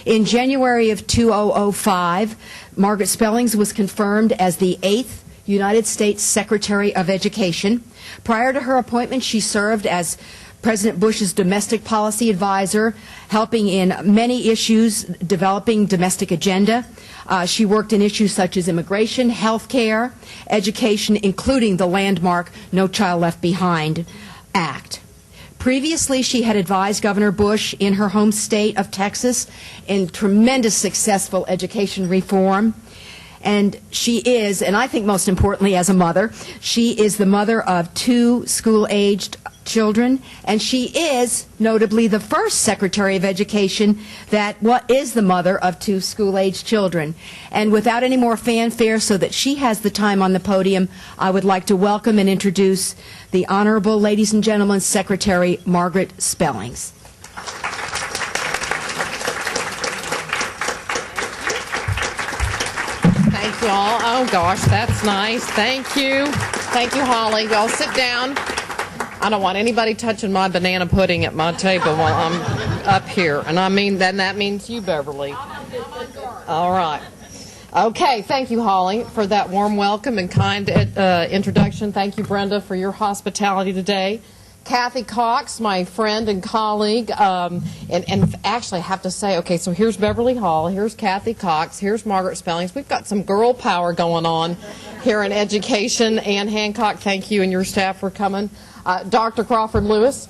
In January of 2005, Margaret Spellings was confirmed as the 8th United States Secretary of Education. Prior to her appointment, she served as President Bush's domestic policy advisor, helping in many issues, developing domestic agenda. She worked in issues such as immigration, health care, education, including the landmark No Child Left Behind Act. Previously, she had advised Governor Bush in her home state of Texas in tremendous successful education reform. And she is, and I think most importantly as a mother, she is the mother of 2 school-aged children, and she is notably the first Secretary of Education that is the mother of 2 school-aged children. And without any more fanfare, so that she has the time on the podium, I would like to welcome and introduce the Honorable, ladies and gentlemen, Secretary Margaret Spellings. Thank you all. Oh gosh, that's nice. Thank you. Thank you, Holly. Y'all sit down. I don't want anybody touching my banana pudding at my table while I'm up here. And I mean, then that means you, Beverly. All right. Okay, thank you, Holly, for that warm welcome and kind introduction. Thank you, Brenda, for your hospitality today. Kathy Cox, my friend and colleague, and actually I have to say, okay, so here's Beverly Hall, here's Kathy Cox, here's Margaret Spellings. We've got some girl power going on here in education. Ann Hancock, thank you and your staff for coming. Dr. Crawford Lewis,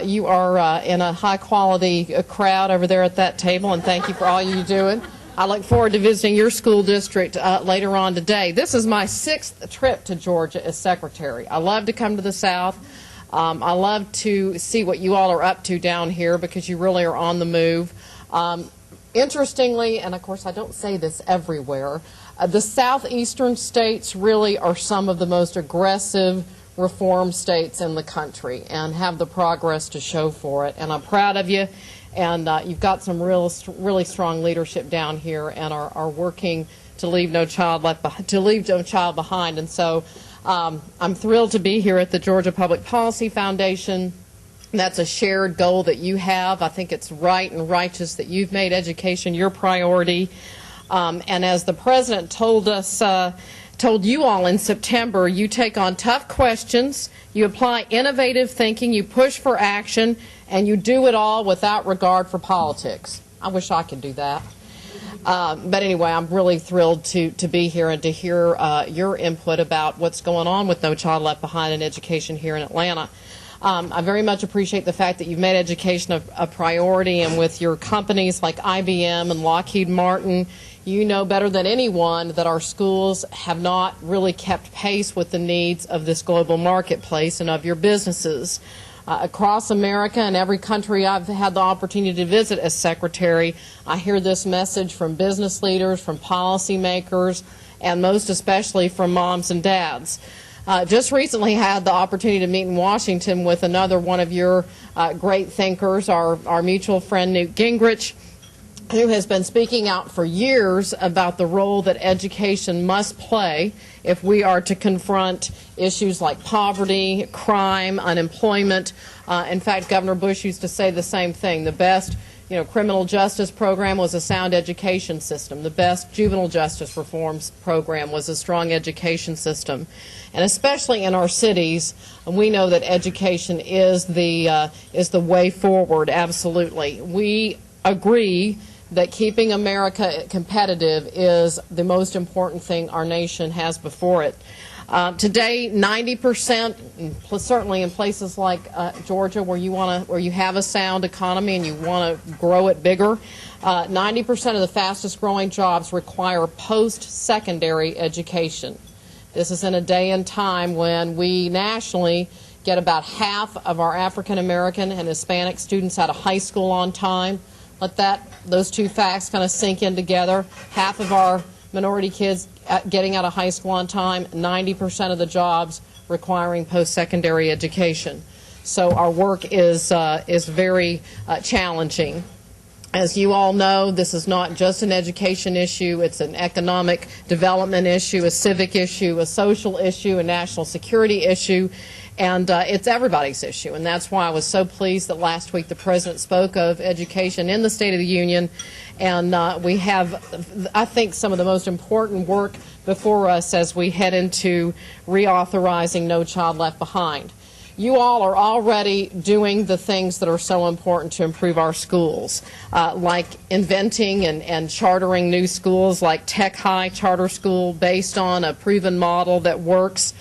you are in a high-quality crowd over there at that table, and thank you for all you're doing. I look forward to visiting your school district later on today. This is my 6th trip to Georgia as secretary. I love to come to the South. I love to see what you all are up to down here because you really are on the move. Interestingly, and of course I don't say this everywhere, the southeastern states really are some of the most aggressive reform states in the country and have the progress to show for it. And I'm proud of you. And you've got some really strong leadership down here and are working to leave no child behind. And so I'm thrilled to be here at the Georgia Public Policy Foundation. That's a shared goal that you have. I think it's right and righteous that you've made education your priority. And as the President told you all in September, you take on tough questions, you apply innovative thinking, you push for action, and you do it all without regard for politics. I wish I could do that. But anyway, I'm really thrilled to be here and to hear your input about what's going on with No Child Left Behind in education here in Atlanta. I very much appreciate the fact that you've made education a priority, and with your companies like IBM and Lockheed Martin, you know better than anyone that our schools have not really kept pace with the needs of this global marketplace and of your businesses. Across America and every country I've had the opportunity to visit as secretary, I hear this message from business leaders, from policymakers, and most especially from moms and dads. Just recently had the opportunity to meet in Washington with another one of your great thinkers, our mutual friend Newt Gingrich, who has been speaking out for years about the role that education must play if we are to confront issues like poverty, crime, unemployment. In fact, Governor Bush used to say the same thing. The best criminal justice program was a sound education system. The best juvenile justice reforms program was a strong education system. And especially in our cities, we know that education is the way forward, absolutely. We agree that keeping America competitive is the most important thing our nation has before it. Today, 90%, certainly in places like Georgia, where you have a sound economy and you want to grow it bigger, 90% of the fastest growing jobs require post-secondary education. This is in a day and time when we nationally get about half of our African American and Hispanic students out of high school on time. Let those two facts kind of sink in together. Half of our minority kids getting out of high school on time, 90% of the jobs requiring post-secondary education. So our work is very challenging. As you all know, this is not just an education issue. It's an economic development issue, a civic issue, a social issue, a national security issue. And it's everybody's issue, and that's why I was so pleased that last week the President spoke of education in the State of the Union, and we have, I think, some of the most important work before us as we head into reauthorizing No Child Left Behind. You all are already doing the things that are so important to improve our schools, like inventing and chartering new schools like Tech High Charter School based on a proven model that works,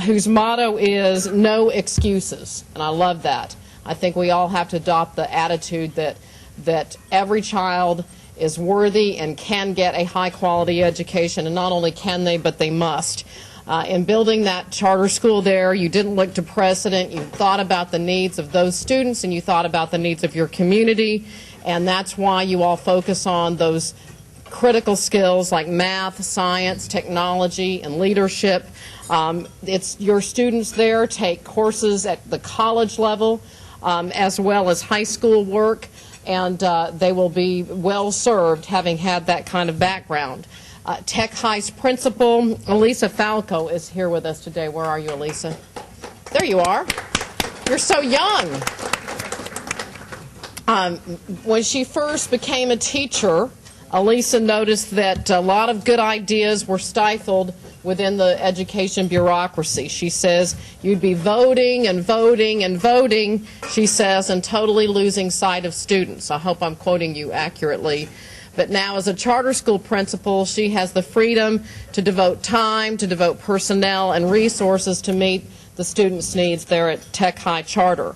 whose motto is no excuses, and I love that. I think we all have to adopt the attitude that every child is worthy and can get a high-quality education, and not only can they, but they must. In building that charter school there, you didn't look to precedent. You thought about the needs of those students, and you thought about the needs of your community, and that's why you all focus on those critical skills like math, science, technology, and leadership. It's your students there take courses at the college level as well as high school work, and they will be well served having had that kind of background. Tech High's principal, Elisa Falco, is here with us today. Where are you, Elisa? There you are. You're so young. When she first became a teacher, Elisa noticed that a lot of good ideas were stifled within the education bureaucracy. She says you'd be voting and voting and voting, she says, and totally losing sight of students. I hope I'm quoting you accurately. But now as a charter school principal, she has the freedom to devote time, to devote personnel and resources to meet the students' needs there at Tech High Charter.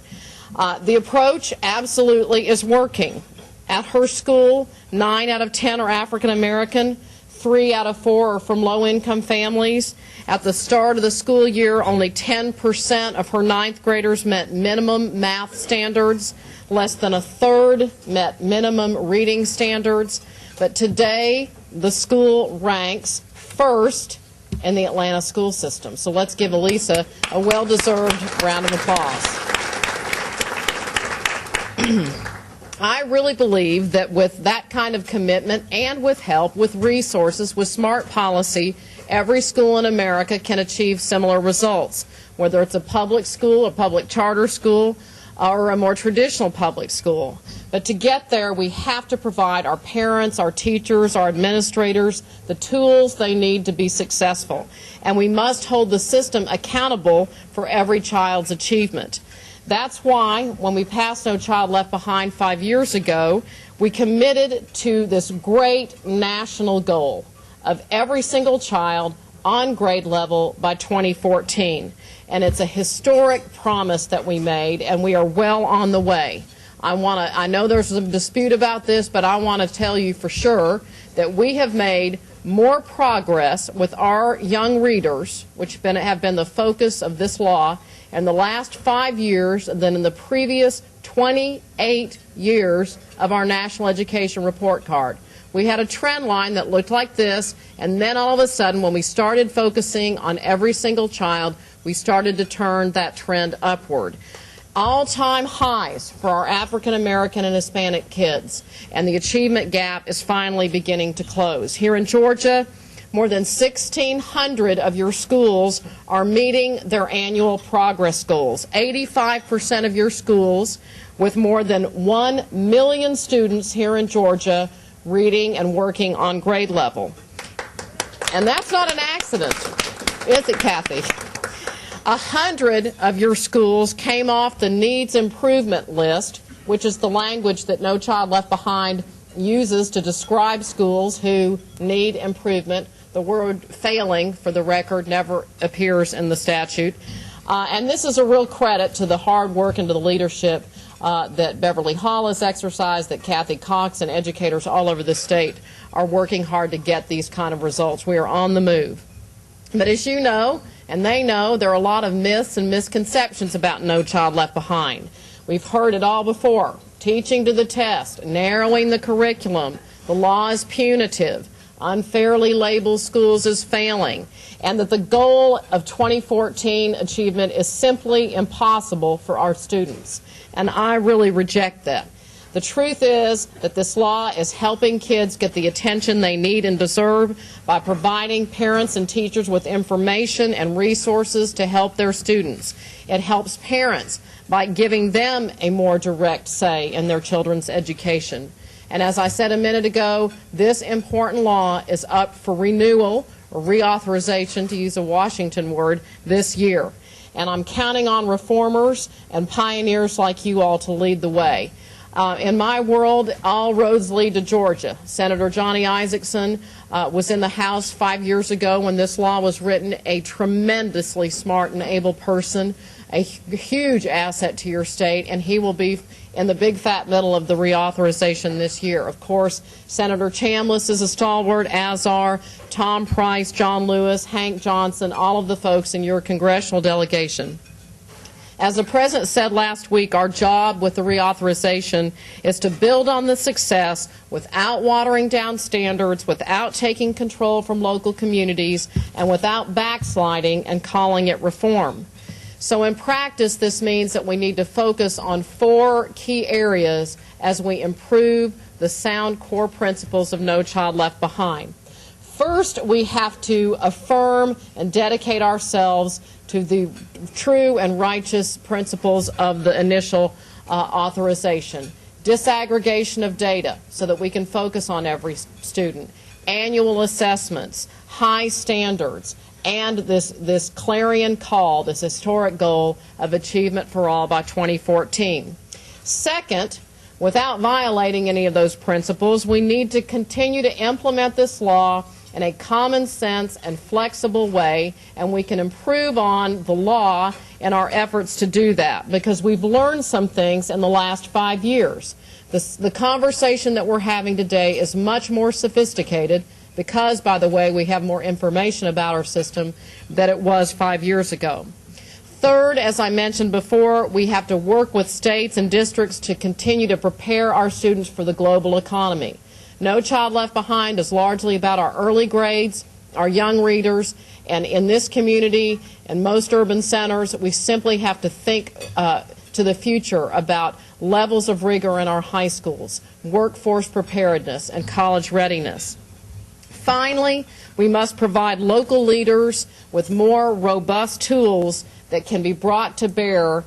The approach absolutely is working. At her school, 9 out of 10 are African American, 3 out of 4 are from low-income families. At the start of the school year, only 10% of her 9th graders met minimum math standards. Less than a third met minimum reading standards. But today, the school ranks first in the Atlanta school system. So let's give Elisa a well-deserved round of applause. I really believe that with that kind of commitment and with help, with resources, with smart policy, every school in America can achieve similar results, whether it's a public school, a public charter school, or a more traditional public school. But to get there, we have to provide our parents, our teachers, our administrators the tools they need to be successful. And we must hold the system accountable for every child's achievement. That's why, when we passed No Child Left Behind 5 years ago, we committed to this great national goal of every single child on grade level by 2014. And it's a historic promise that we made, and we are well on the way. I know there's a dispute about this, but I want to tell you for sure that we have made more progress with our young readers, which have been the focus of this law, in the last 5 years than in the previous 28 years of our National Education Report Card. We had a trend line that looked like this, and then all of a sudden, when we started focusing on every single child, we started to turn that trend upward. All-time highs for our African American and Hispanic kids, and the achievement gap is finally beginning to close. Here in Georgia, more than 1,600 of your schools are meeting their annual progress goals. 85% of your schools, with more than 1 million students here in Georgia, reading and working on grade level. And that's not an accident, is it, Kathy? 100 of your schools came off the needs improvement list, which is the language that No Child Left Behind uses to describe schools who need improvement. The word failing, for the record, never appears in the statute. And this is a real credit to the hard work and to the leadership that Beverly Hall has exercised, that Kathy Cox and educators all over the state are working hard to get these kind of results. We are on the move. But as you know, and they know, there are a lot of myths and misconceptions about No Child Left Behind. We've heard it all before. Teaching to the test, narrowing the curriculum, the law is punitive, unfairly labeled schools as failing, and that the goal of 2014 achievement is simply impossible for our students. And I really reject that. The truth is that this law is helping kids get the attention they need and deserve by providing parents and teachers with information and resources to help their students. It helps parents by giving them a more direct say in their children's education. And as I said a minute ago, this important law is up for renewal, or reauthorization, to use a Washington word, this year. And I'm counting on reformers and pioneers like you all to lead the way. In my world, all roads lead to Georgia. Senator Johnny Isakson was in the House 5 years ago when this law was written, a tremendously smart and able person, a huge asset to your state, and he will be in the big fat middle of the reauthorization this year. Of course, Senator Chambliss is a stalwart, as are Tom Price, John Lewis, Hank Johnson, all of the folks in your congressional delegation. As the President said last week, our job with the reauthorization is to build on the success without watering down standards, without taking control from local communities, and without backsliding and calling it reform. So in practice, this means that we need to focus on 4 key areas as we improve the sound core principles of No Child Left Behind. First, we have to affirm and dedicate ourselves to the true and righteous principles of the initial authorization. Disaggregation of data so that we can focus on every student. Annual assessments, high standards, and this clarion call, this historic goal of achievement for all by 2014. Second, without violating any of those principles, we need to continue to implement this law in a common sense and flexible way, and we can improve on the law in our efforts to do that, because we've learned some things in the last 5 years. The conversation that we're having today is much more sophisticated because, by the way, we have more information about our system than it was 5 years ago. Third, as I mentioned before, we have to work with states and districts to continue to prepare our students for the global economy. No Child Left Behind is largely about our early grades, our young readers, and in this community and most urban centers, we simply have to think to the future about levels of rigor in our high schools, workforce preparedness, and college readiness. Finally, we must provide local leaders with more robust tools that can be brought to bear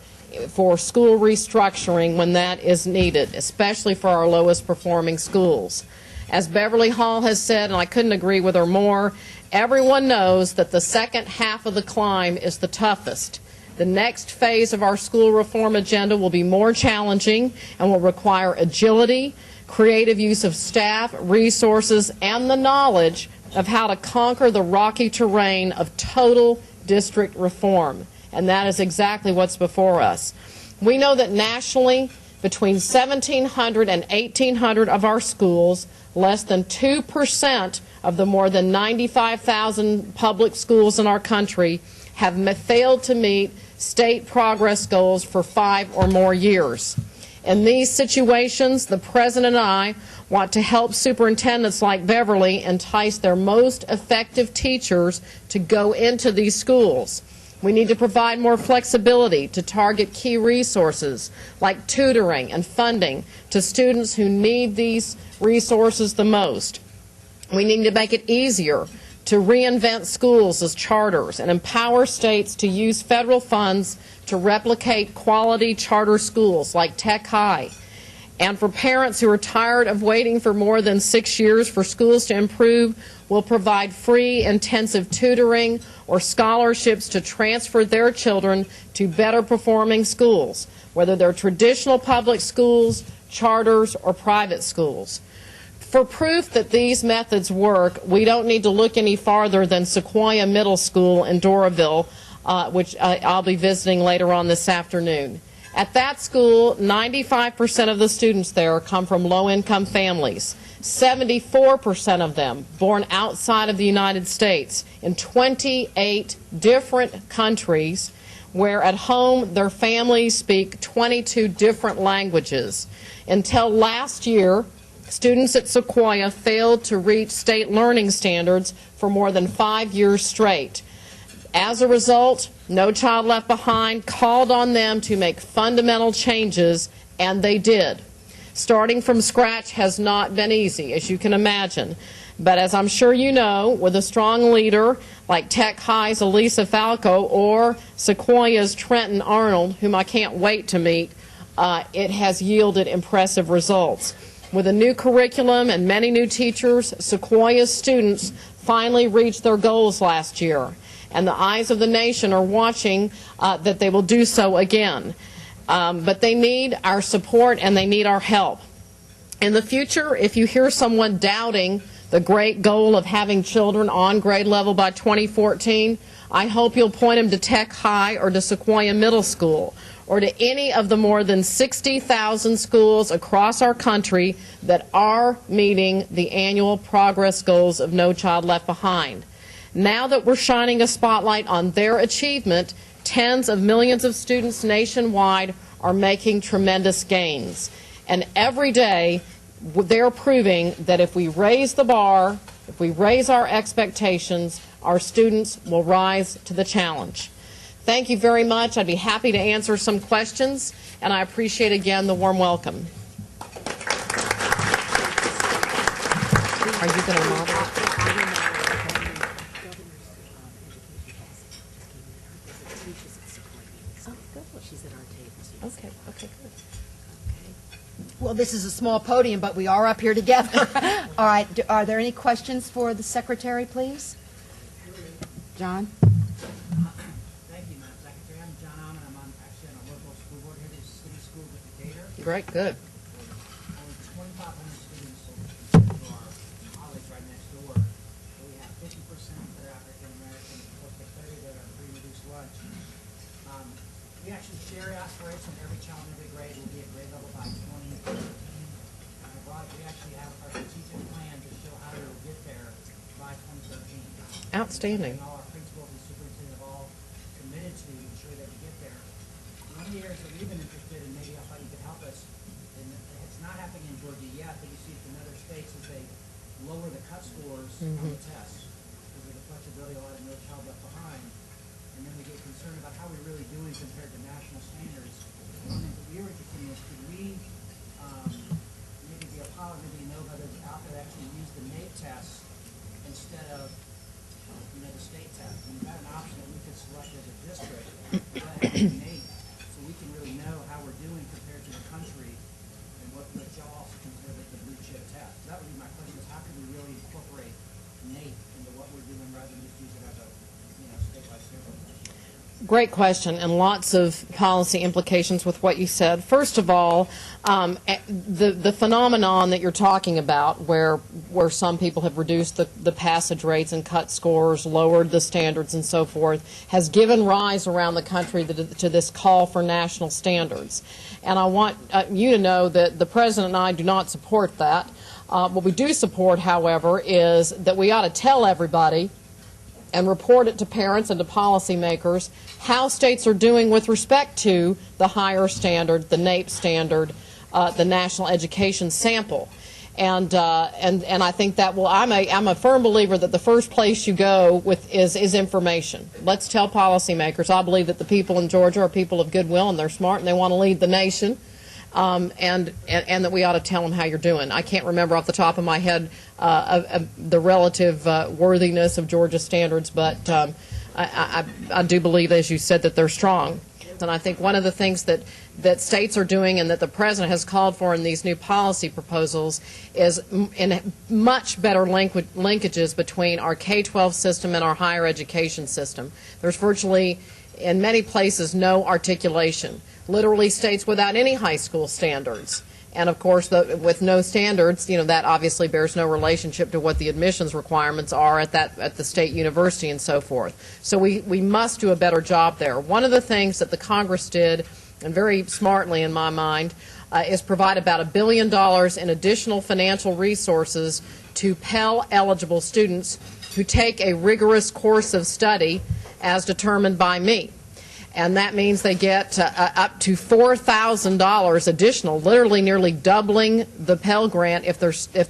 for school restructuring when that is needed, especially for our lowest performing schools. As Beverly Hall has said, and I couldn't agree with her more, everyone knows that the second half of the climb is the toughest. The next phase of our school reform agenda will be more challenging and will require agility, creative use of staff, resources, and the knowledge of how to conquer the rocky terrain of total district reform. And that is exactly what's before us. We know that nationally, between 1,700 and 1,800 of our schools, less than 2% of the more than 95,000 public schools in our country have failed to meet state progress goals for 5 or more years. In these situations, the President and I want to help superintendents like Beverly entice their most effective teachers to go into these schools. We need to provide more flexibility to target key resources like tutoring and funding to students who need these resources the most. We need to make it easier to reinvent schools as charters and empower states to use federal funds to replicate quality charter schools like Tech High. And for parents who are tired of waiting for more than 6 years for schools to improve, we'll provide free intensive tutoring or scholarships to transfer their children to better performing schools, whether they're traditional public schools, charters, or private schools. For proof that these methods work, we don't need to look any farther than Sequoia Middle School in Doraville, which I'll be visiting later on this afternoon. At that school, 95% of the students there come from low-income families, 74% of them born outside of the United States, in 28 different countries, where at home their families speak 22 different languages. Until last year, students at Sequoia failed to reach state learning standards for more than 5 years straight. As a result, No Child Left Behind called on them to make fundamental changes, and they did. Starting from scratch has not been easy, as you can imagine. But as I'm sure you know, with a strong leader like Tech High's Elisa Falco or Sequoia's Trenton Arnold, whom I can't wait to meet, it has yielded impressive results. With a new curriculum and many new teachers, Sequoia's students finally reached their goals last year. And the eyes of the nation are watching that they will do so again. But they need our support and they need our help. In the future, if you hear someone doubting the great goal of having children on grade level by 2014, I hope you'll point them to Tech High or to Sequoia Middle School or to any of the more than 60,000 schools across our country that are meeting the annual progress goals of No Child Left Behind. Now that we're shining a spotlight on their achievement, tens of millions of students nationwide are making tremendous gains. And every day, they're proving that if we raise the bar, if we raise our expectations, our students will rise to the challenge. Thank you very much. I'd be happy to answer some questions, and I appreciate again the warm welcome. Are you going to moderate? Okay, okay, good. Well, this is a small podium, but we are up here together. All right. Are there any questions for the Secretary, please? John? Thank you, Madam Secretary. I'm John Alman. I'm actually on a local school board here, the City School with Decatur. Great, good. Only 2,500 students to our college right next door. We have 50% that are African American, close to 30 that are free reduced lunch. We actually share aspiration. Every child in every grade will be at grade level by 2013. We actually have our strategic plan to show how we will get there by 2013. Outstanding. And all our principals and superintendent have all committed to ensure that we get there. One of the areas that we've been interested in, maybe I thought you could help us, and it's not happening in Georgia yet, but you see it in other states, is they lower the cut scores on the tests because of the flexibility a lot of No Child Left Behind. And then we get concerned about how we're really doing compared to national standards. One thing that we were interested in is could we maybe be a pilot, maybe know others out there that actually use the NAEP test instead of the state test. And we've got an option that we could select as a district that has NAEP, so we can really know how we're doing compared to the country and what the JAWS consider the blue chip test. So that would be my question: is how can we really incorporate NAEP into what we're doing rather than just use it as a state by state? Great question, and lots of policy implications with what you said. First of all, the phenomenon that you're talking about, where some people have reduced the passage rates and cut scores, lowered the standards, and so forth, has given rise around the country to this call for national standards. And I want you to know that the President and I do not support that. What we do support, however, is that we ought to tell everybody and report it to parents and to policymakers how states are doing with respect to the higher standard, the NAEP standard, the national education sample. And I think that I'm a firm believer that the first place you go with is information. Let's tell policymakers. I believe that the people in Georgia are people of goodwill and they're smart and they want to lead the nation. And that we ought to tell them how you're doing. I can't remember off the top of my head the relative worthiness of Georgia standards, but I do believe, as you said, that they're strong. And I think one of the things that states are doing and that the President has called for in these new policy proposals is in much better linkages between our K-12 system and our higher education system. There's virtually, in many places, no articulation. Literally states without any high school standards. And of course, with no standards, that obviously bears no relationship to what the admissions requirements are at the state university and so forth. So we must do a better job there. One of the things that the Congress did, and very smartly in my mind, is provide about $1 billion in additional financial resources to Pell eligible students who take a rigorous course of study as determined by me. And that means they get up to $4,000 additional, literally nearly doubling the Pell Grant if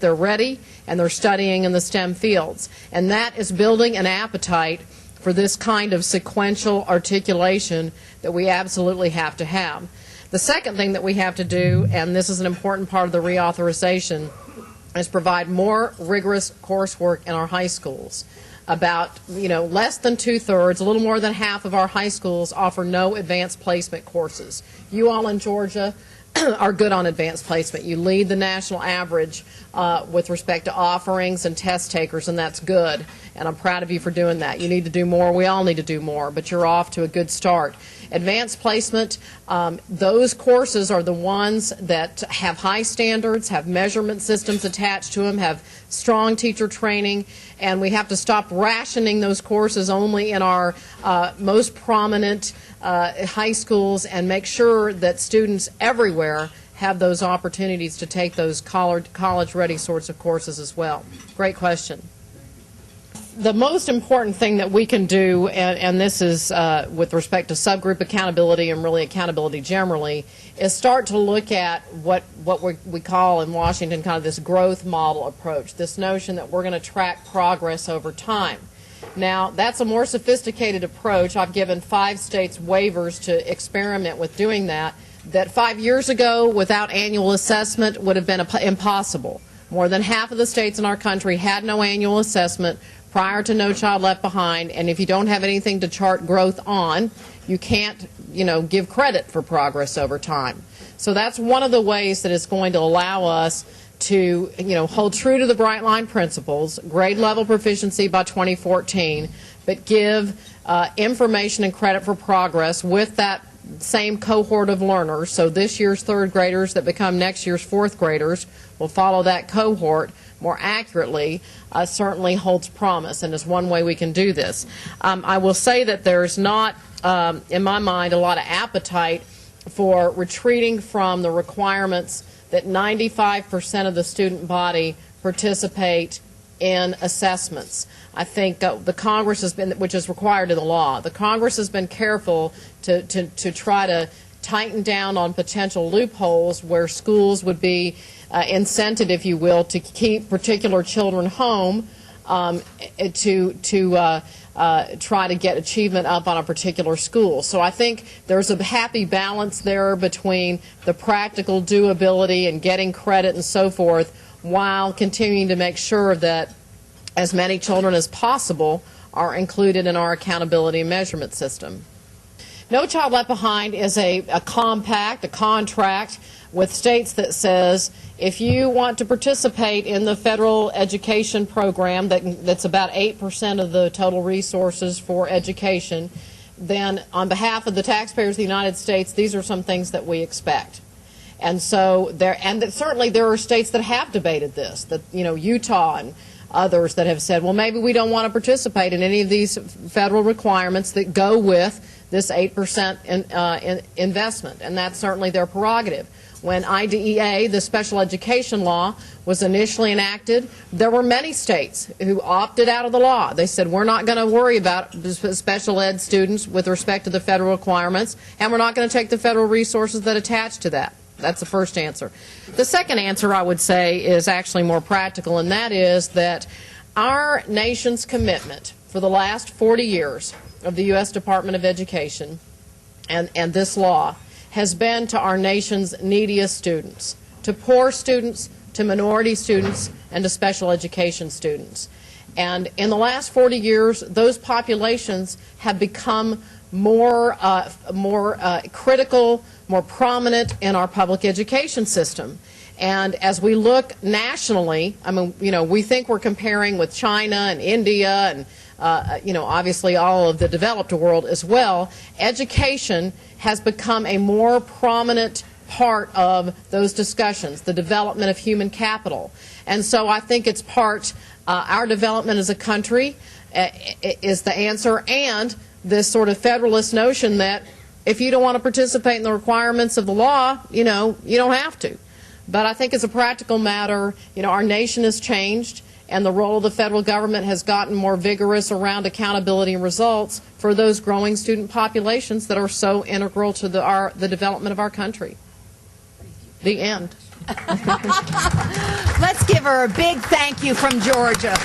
they're ready and they're studying in the STEM fields. And that is building an appetite for this kind of sequential articulation that we absolutely have to have. The second thing that we have to do, and this is an important part of the reauthorization, is provide more rigorous coursework in our high schools. About, less than 2/3, a little more than half of our high schools offer no advanced placement courses. You all in Georgia are good on advanced placement. You lead the national average with respect to offerings and test takers, and that's good. And I'm proud of you for doing that. You need to do more. We all need to do more, but you're off to a good start. Advanced placement, those courses are the ones that have high standards, have measurement systems attached to them, have strong teacher training, and we have to stop rationing those courses only in our most prominent high schools and make sure that students everywhere have those opportunities to take those college-ready sorts of courses as well. Great question. The most important thing that we can do, and this is with respect to subgroup accountability and really accountability generally, is start to look at what we call in Washington kind of this growth model approach, this notion that we're going to track progress over time. Now, that's a more sophisticated approach. I've given 5 states waivers to experiment with doing that 5 years ago without annual assessment would have been impossible. More than half of the states in our country had no annual assessment prior to No Child Left Behind, and if you don't have anything to chart growth on, you can't, give credit for progress over time. So that's one of the ways that it's going to allow us to, hold true to the Bright Line principles, grade level proficiency by 2014, but give information and credit for progress with that same cohort of learners. So this year's 3rd graders that become next year's 4th graders will follow that cohort more accurately, certainly holds promise, and is one way we can do this. I will say that there's not, in my mind, a lot of appetite for retreating from the requirements that 95% of the student body participate in assessments. I think the Congress has been, which is required in the law, the Congress has been careful to try to tighten down on potential loopholes where schools would be incented, if you will, to keep particular children home to try to get achievement up on a particular school. So I think there's a happy balance there between the practical doability and getting credit and so forth, while continuing to make sure that as many children as possible are included in our accountability and measurement system. No Child Left Behind is a compact, a contract with states that says if you want to participate in the federal education program that's about 8% of the total resources for education, then on behalf of the taxpayers of the United States, these are some things that we expect. And so certainly there are states that have debated this, that Utah and others that have said, well, maybe we don't want to participate in any of these federal requirements that go with this 8% investment, and that's certainly their prerogative. When IDEA, the special education law, was initially enacted, there were many states who opted out of the law. They said, we're not going to worry about special ed students with respect to the federal requirements, and we're not going to take the federal resources that attach to that. That's the first answer. The second answer, I would say, is actually more practical, and that is that our nation's commitment for the last 40 years of the U.S. Department of Education and this law has been to our nation's neediest students, to poor students, to minority students, and to special education students. And in the last 40 years, those populations have become more critical, more prominent in our public education system. And as we look nationally, I mean, we think we're comparing with China and India and obviously all of the developed world as well. Education has become a more prominent part of those discussions, the development of human capital. And so I think it's part, our development as a country is the answer, and this sort of federalist notion that if you don't want to participate in the requirements of the law, you don't have to. But I think as a practical matter, our nation has changed, and the role of the federal government has gotten more vigorous around accountability and results for those growing student populations that are so integral to the development of our country. The end. Let's give her a big thank you from Georgia.